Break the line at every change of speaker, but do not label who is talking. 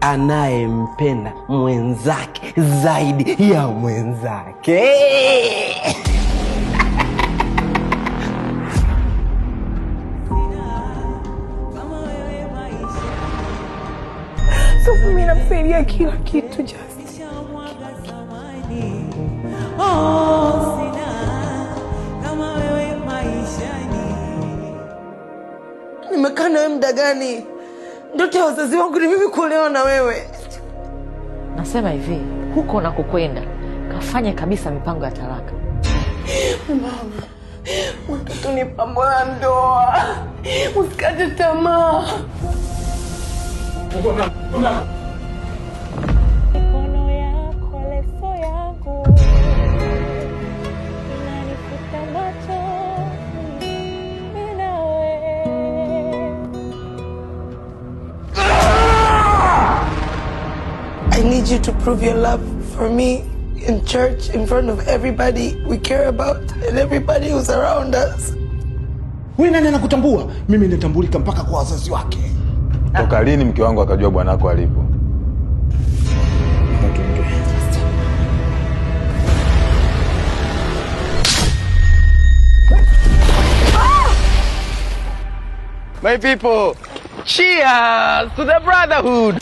anayempenda mwenzake zaidi ya mwenzake.
So mimi namsaidia kila kitu Justin. Nimekaa na wewe muda gani? Ndoto ya wazazi wangu ni mimi kuolewa na wewe.
Nasema hivi, huko unakokwenda kafanye kabisa mipango ya talaka.
Mama, mtoto ni pambo la ndoa. Usikate tamaa.
Mikono yako leso yangu inanifuta macho nawe.
I need you to prove your love for me in church, in front of everybody we care about and everybody who's around us.
Wewe nani anakutambua? Mimi natambulika mpaka kwa wazazi wake.
Toka lini mke wangu akajua bwanako alipo?
My people, cheers to the brotherhood.